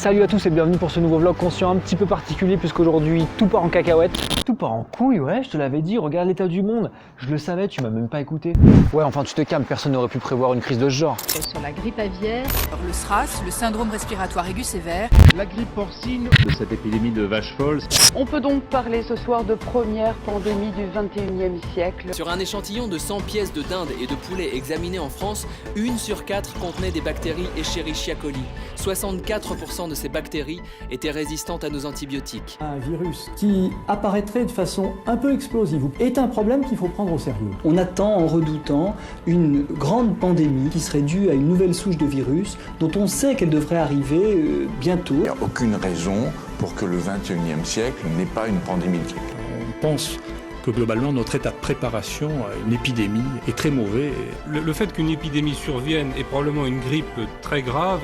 Salut à tous et bienvenue pour ce nouveau vlog conscient un petit peu particulier puisqu'aujourd'hui tout part en cacahuète. Tout part en couille, ouais, je te l'avais dit, regarde l'état du monde. Je le savais, tu m'as même pas écouté. Ouais, enfin tu te calmes, personne n'aurait pu prévoir une crise de ce genre. Sur la grippe aviaire, Le SRAS, le syndrome respiratoire aigu sévère. La grippe porcine, de cette épidémie de vache folle. on peut donc parler ce soir de première pandémie du 21e siècle. Sur un échantillon de 100 pièces de dinde et de poulet examinées en France, 1 sur 4 contenait des bactéries Escherichia coli. 64% de ces bactéries étaient résistantes à nos antibiotiques. Un virus qui apparaîtrait de façon un peu explosive est un problème qu'il faut prendre au sérieux. On attend en redoutant une grande pandémie qui serait due à une nouvelle souche de virus dont on sait qu'elle devrait arriver bientôt. Il n'y a aucune raison pour que le 21e siècle n'ait pas une pandémie de grippe. On pense que globalement notre état de préparation à une épidémie est très mauvais. Le fait qu'une épidémie survienne est probablement une grippe très grave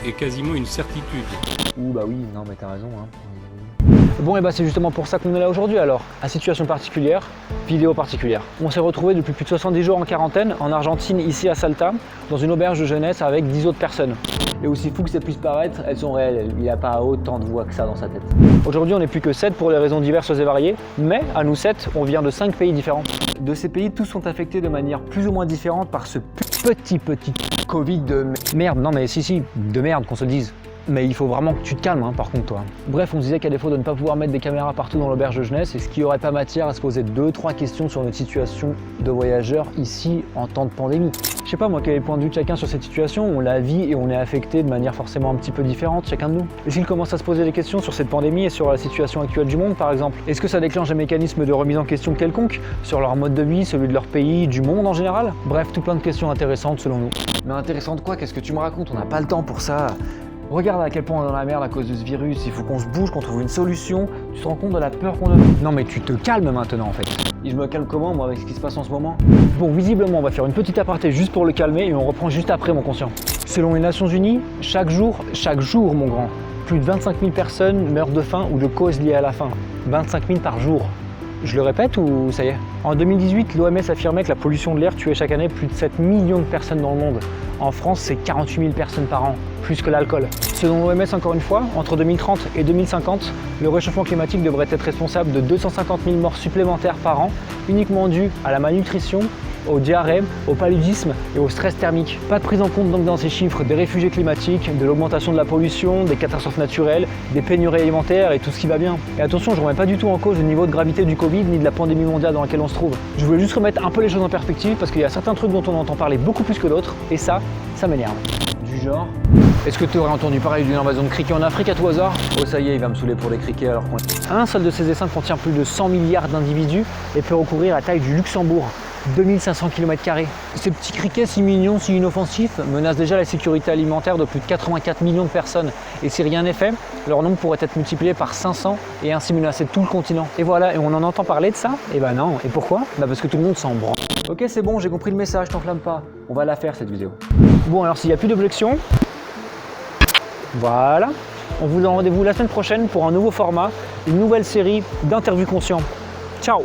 et quasiment une certitude. Ouh bah oui, non mais t'as raison hein. Bon et bah c'est justement pour ça qu'on est là aujourd'hui alors. À situation particulière, vidéo particulière. On s'est retrouvés depuis plus de 70 jours en quarantaine en Argentine, ici à Salta, dans une auberge de jeunesse avec 10 autres personnes. Et aussi fou que ça puisse paraître, elles sont réelles, il n'y a pas autant de voix que ça dans sa tête. Aujourd'hui on n'est plus que 7 pour des raisons diverses et variées, mais à nous 7, on vient de 5 pays différents. De ces pays, tous sont affectés de manière plus ou moins différente par ce petit Covid de merde. Non mais si, de merde qu'on se le dise. Mais il faut vraiment que tu te calmes, hein, par contre, toi. Bref, on se disait qu'à défaut de ne pas pouvoir mettre des caméras partout dans l'auberge de jeunesse, est-ce qu'il n'y aurait pas matière à se poser 2-3 questions sur notre situation de voyageurs ici en temps de pandémie? Je sais pas moi quel est le point de vue de chacun sur cette situation, on la vit et on est affecté de manière forcément un petit peu différente, chacun de nous. Est-ce qu'il commence à se poser des questions sur cette pandémie et sur la situation actuelle du monde, par exemple? Est-ce que ça déclenche un mécanisme de remise en question quelconque sur leur mode de vie, celui de leur pays, du monde en général? Bref, tout plein de questions intéressantes selon nous. Mais intéressantes quoi? Qu'est-ce que tu me racontes? On n'a pas le temps pour ça. Regarde à quel point on est dans la merde à cause de ce virus, il faut qu'on se bouge, qu'on trouve une solution. Tu te rends compte de la peur qu'on a? Non mais tu te calmes maintenant en fait. Et je me calme comment moi avec ce qui se passe en ce moment? Bon, visiblement on va faire une petite aparté juste pour le calmer et on reprend juste après mon conscient. Selon les Nations Unies, chaque jour mon grand, plus de 25 000 personnes meurent de faim ou de causes liées à la faim. 25 000 par jour. Je le répète ou ça y est? En 2018, l'OMS affirmait que la pollution de l'air tuait chaque année plus de 7 millions de personnes dans le monde. En France, c'est 48 000 personnes par an, plus que l'alcool. Selon l'OMS, encore une fois, entre 2030 et 2050, le réchauffement climatique devrait être responsable de 250 000 morts supplémentaires par an, uniquement dues à la malnutrition, au diarrhée, au paludisme et au stress thermique. Pas de prise en compte donc dans ces chiffres des réfugiés climatiques, de l'augmentation de la pollution, des catastrophes naturelles, des pénuries alimentaires et tout ce qui va bien. Et attention, je ne remets pas du tout en cause le niveau de gravité du Covid ni de la pandémie mondiale dans laquelle on se trouve. Je voulais juste remettre un peu les choses en perspective parce qu'il y a certains trucs dont on entend parler beaucoup plus que d'autres et ça m'énerve. Du genre, est-ce que tu aurais entendu parler d'une invasion de criquets en Afrique à tout hasard? Oh ça y est, il va me saouler pour les criquets alors qu'on... Un seul de ces essaims contient plus de 100 milliards d'individus et peut recouvrir la taille du Luxembourg. 2500 km². Ces petits criquets si mignons, si inoffensifs, menacent déjà la sécurité alimentaire de plus de 84 millions de personnes. Et si rien n'est fait, leur nombre pourrait être multiplié par 500 et ainsi menacer tout le continent. Et voilà, et on en entend parler de ça? Et bah non, et pourquoi? Bah parce que tout le monde s'en branle. Ok c'est bon, j'ai compris le message, t'enflamme pas. On va la faire cette vidéo. Bon alors s'il n'y a plus d'objection, voilà. On vous donne rendez-vous la semaine prochaine pour un nouveau format, une nouvelle série d'interviews conscients. Ciao!